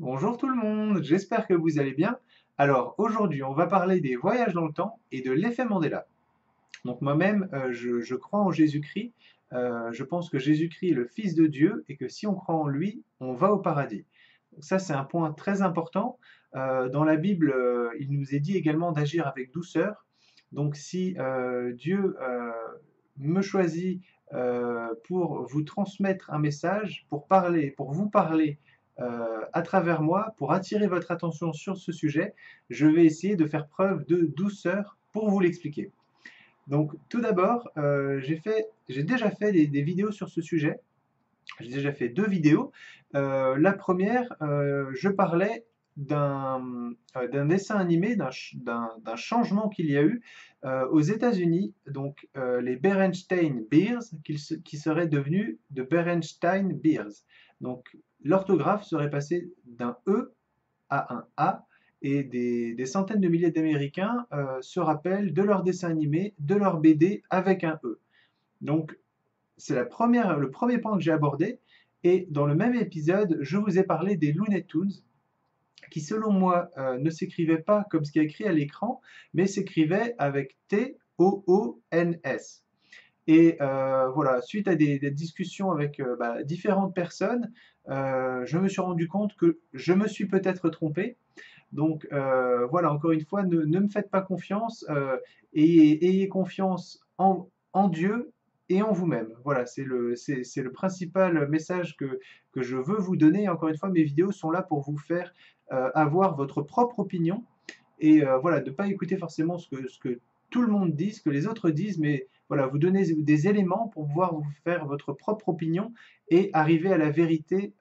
Bonjour tout le monde, j'espère que vous allez bien. Alors aujourd'hui, on va parler des voyages dans le temps et de l'effet Mandela. Donc moi-même, je crois en Jésus-Christ. Je pense que Jésus-Christ est le Fils de Dieu et que si on croit en lui, on va au paradis. Donc ça, c'est un point très important. Dans la Bible, il nous est dit également d'agir avec douceur. Donc si Dieu me choisit pour vous transmettre un message, pour vous parler à travers moi, pour attirer votre attention sur ce sujet, je vais essayer de faire preuve de douceur pour vous l'expliquer. Donc tout d'abord, j'ai déjà fait des vidéos sur ce sujet. J'ai déjà fait 2 vidéos. La première, je parlais d'un dessin animé, d'un changement qu'il y a eu, aux États-Unis, donc les Berenstain Bears qui seraient devenus de Berenstain Bears. Donc l'orthographe serait passée d'un E à un A et des centaines de milliers d'Américains se rappellent de leur dessin animé, de leur BD avec un E. Donc c'est le premier point que j'ai abordé. Et dans le même épisode, je vous ai parlé des Looney Tunes, qui selon moi ne s'écrivaient pas comme ce qui est écrit à l'écran, mais s'écrivaient avec T-O-O-N-S. Et voilà, suite à des discussions avec différentes personnes, je me suis rendu compte que je me suis peut-être trompé. Donc voilà, encore une fois, ne me faites pas confiance, ayez confiance en Dieu et en vous-même. Voilà, c'est le principal message que je veux vous donner. Encore une fois, mes vidéos sont là pour vous faire avoir votre propre opinion et voilà, de ne pas écouter forcément ce que tout le monde dit, ce que les autres disent, mais voilà, vous donner des éléments pour pouvoir vous faire votre propre opinion et arriver à la vérité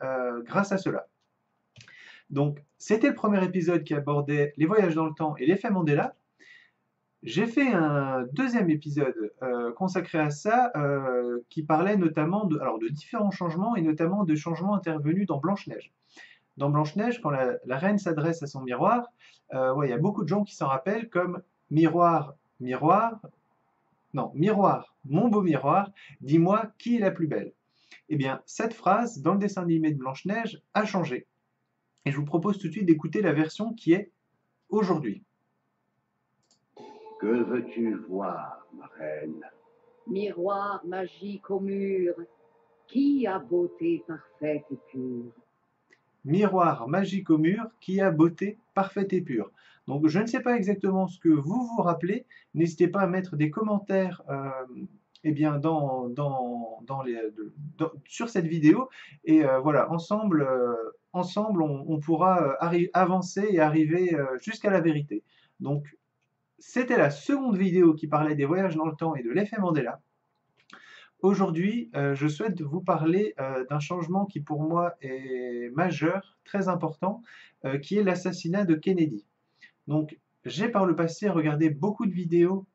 grâce à cela. Donc, c'était le premier épisode qui abordait les voyages dans le temps et l'effet Mandela. J'ai fait un deuxième épisode consacré à ça, qui parlait notamment de différents changements et notamment de changements intervenus dans Blanche-Neige. Dans Blanche-Neige, quand la reine s'adresse à son miroir, ouais, il y a beaucoup de gens qui s'en rappellent comme miroir, miroir, non, miroir, mon beau miroir, dis-moi qui est la plus belle. Eh bien, cette phrase, dans le dessin animé de Blanche-Neige, a changé. Et je vous propose tout de suite d'écouter la version qui est aujourd'hui. Que veux-tu voir, ma reine? Miroir magique au mur, qui a beauté parfaite et pure? Miroir magique au mur, qui a beauté parfaite et pure. Donc je ne sais pas exactement ce que vous vous rappelez, n'hésitez pas à mettre des commentaires eh bien, sur cette vidéo, et voilà, ensemble, on pourra avancer et arriver jusqu'à la vérité. Donc c'était la seconde vidéo qui parlait des voyages dans le temps et de l'effet Mandela. Aujourd'hui, je souhaite vous parler d'un changement qui pour moi est majeur, très important, qui est l'assassinat de Kennedy. Donc, j'ai par le passé regardé beaucoup de vidéos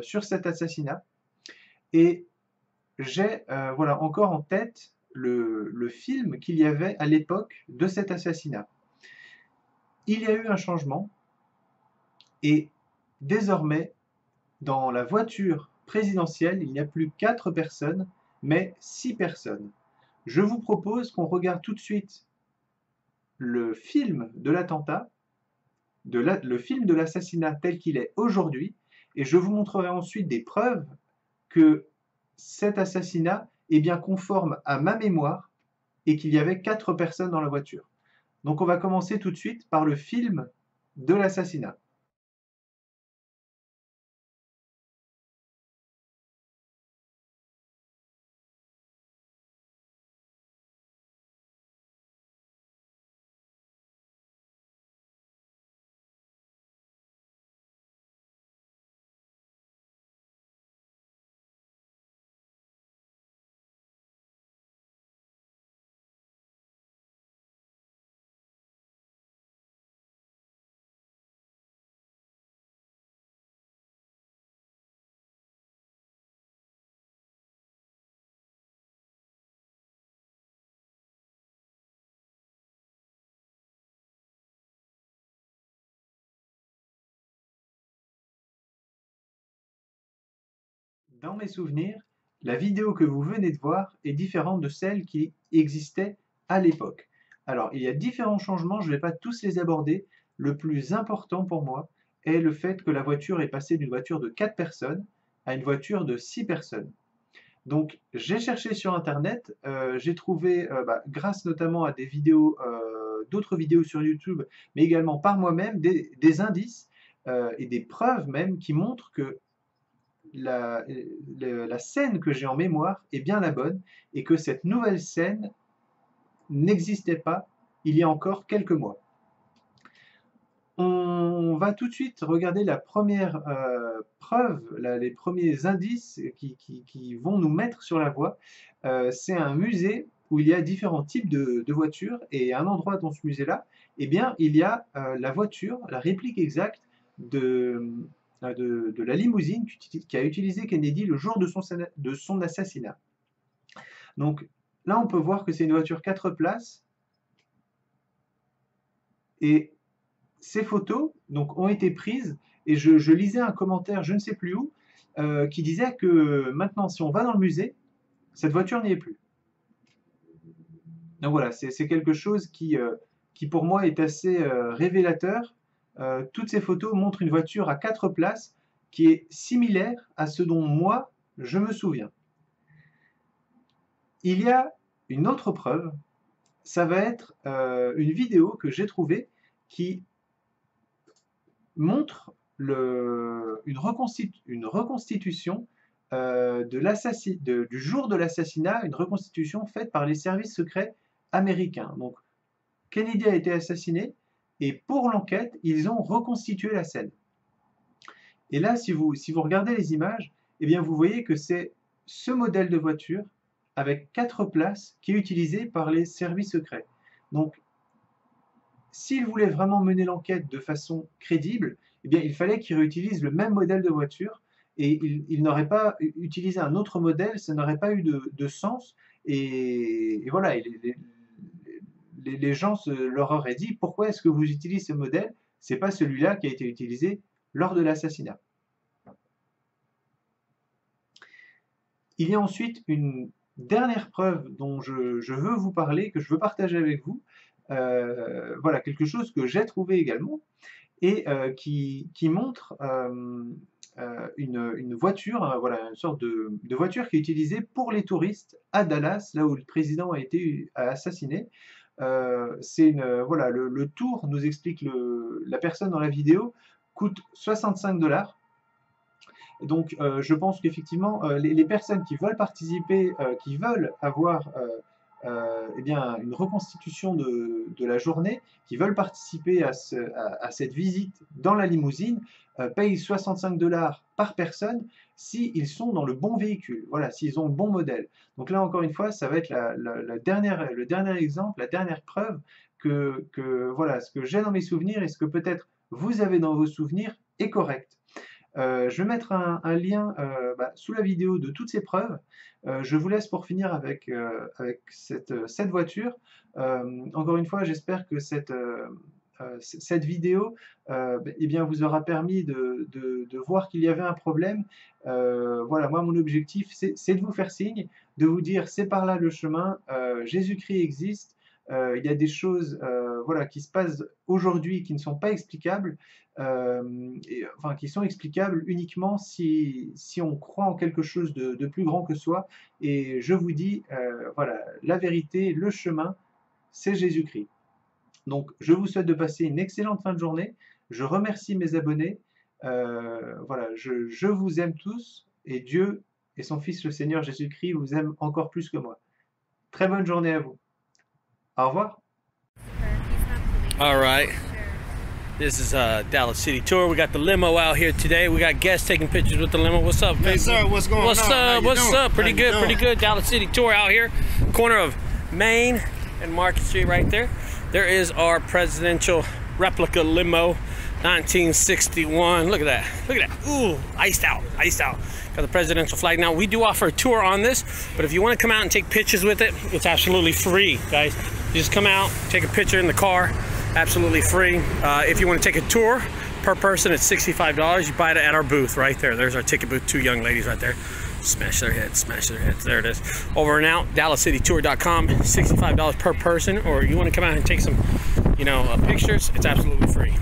sur cet assassinat et j'ai voilà, encore en tête le film qu'il y avait à l'époque de cet assassinat. Il y a eu un changement et désormais, dans la voiture présidentielle, il n'y a plus 4 personnes, mais 6 personnes. Je vous propose qu'on regarde tout de suite le film de l'attentat, le film de l'assassinat tel qu'il est aujourd'hui, et je vous montrerai ensuite des preuves que cet assassinat est bien conforme à ma mémoire et qu'il y avait 4 personnes dans la voiture. Donc on va commencer tout de suite par le film de l'assassinat. Dans mes souvenirs, la vidéo que vous venez de voir est différente de celle qui existait à l'époque. Alors, il y a différents changements, je ne vais pas tous les aborder. Le plus important pour moi est le fait que la voiture est passée d'une voiture de 4 personnes à une voiture de 6 personnes. Donc, j'ai cherché sur Internet, j'ai trouvé, grâce notamment à des vidéos, d'autres vidéos sur YouTube, mais également par moi-même, des indices et des preuves même qui montrent que la scène que j'ai en mémoire est bien la bonne et que cette nouvelle scène n'existait pas il y a encore quelques mois. On va tout de suite regarder la première preuve, les premiers indices qui vont nous mettre sur la voie. C'est un musée où il y a différents types de voitures et à un endroit dans ce musée-là, eh bien, il y a la voiture, la réplique exacte de la limousine qu'a utilisé Kennedy le jour de son assassinat. Donc là, on peut voir que c'est une voiture 4 places et ces photos donc, ont été prises et je lisais un commentaire, je ne sais plus où, qui disait que maintenant, si on va dans le musée, cette voiture n'y est plus. Donc voilà, c'est quelque chose qui pour moi est assez révélateur. Toutes ces photos montrent une voiture à 4 places qui est similaire à ce dont moi, je me souviens. Il y a une autre preuve, ça va être une vidéo que j'ai trouvée qui montre une reconstitution du jour de l'assassinat, une reconstitution faite par les services secrets américains. Donc, Kennedy a été assassiné et pour l'enquête, ils ont reconstitué la scène. Et là, si vous regardez les images, eh bien, vous voyez que c'est ce modèle de voiture avec 4 places qui est utilisé par les services secrets. Donc, s'ils voulaient vraiment mener l'enquête de façon crédible, eh bien, il fallait qu'ils réutilisent le même modèle de voiture et ils n'auraient pas utilisé un autre modèle, ça n'aurait pas eu de sens. Et voilà, les gens leur auraient dit « Pourquoi est-ce que vous utilisez ce modèle? Ce n'est pas celui-là qui a été utilisé lors de l'assassinat. » Il y a ensuite une dernière preuve dont je veux vous parler, que je veux partager avec vous. Voilà, quelque chose que j'ai trouvé également et qui montre une voiture, voilà, une sorte de voiture qui est utilisée pour les touristes à Dallas, là où le président a été assassiné. Voilà, le tour, nous explique la personne dans la vidéo, coûte 65 $. Donc je pense qu'effectivement, les personnes qui veulent participer, qui veulent avoir eh bien, une reconstitution de la journée, qui veulent participer à cette visite dans la limousine, payent 65 $ par personne s'ils sont dans le bon véhicule, voilà, s'ils ont le bon modèle. Donc là, encore une fois, ça va être le dernier exemple, la dernière preuve que voilà, ce que j'ai dans mes souvenirs et ce que peut-être vous avez dans vos souvenirs est correct. Je vais mettre un lien sous la vidéo de toutes ces preuves. Je vous laisse pour finir avec cette voiture. Encore une fois, j'espère que cette vidéo eh bien, vous aura permis de voir qu'il y avait un problème. Voilà, moi, mon objectif, c'est de vous faire signe, de vous dire c'est par là le chemin, Jésus-Christ existe. Il y a des choses voilà, qui se passent aujourd'hui qui ne sont pas explicables, enfin qui sont explicables uniquement si on croit en quelque chose de plus grand que soi. Et je vous dis, voilà, la vérité, le chemin, c'est Jésus-Christ. Donc je vous souhaite de passer une excellente fin de journée. Je remercie mes abonnés. Voilà, je vous aime tous et Dieu et son Fils le Seigneur Jésus-Christ vous aiment encore plus que moi. Très bonne journée à vous. Au revoir. All right. This is Dallas City Tour. We got the limo out here today. We got guests taking pictures with the limo. What's up, Hey, sir, what's going on? What's up? Pretty good. Dallas City Tour out here. Corner of Main and Market Street right there. There is our presidential replica limo, 1961. Look at that. Look at that. Ooh, iced out. Got the presidential flag. Now, we do offer a tour on this, but if you want to come out and take pictures with it, it's absolutely free, guys. You just come out, take a picture in the car, absolutely free. If you want to take a tour, Per person, it's $65. You buy it at our booth right there. There's our ticket booth. 2 young ladies right there. Smash their heads, smash their heads. There it is. Over and out, DallasCityTour.com. $65 per person. Or you want to come out and take some, you know, pictures, it's absolutely free.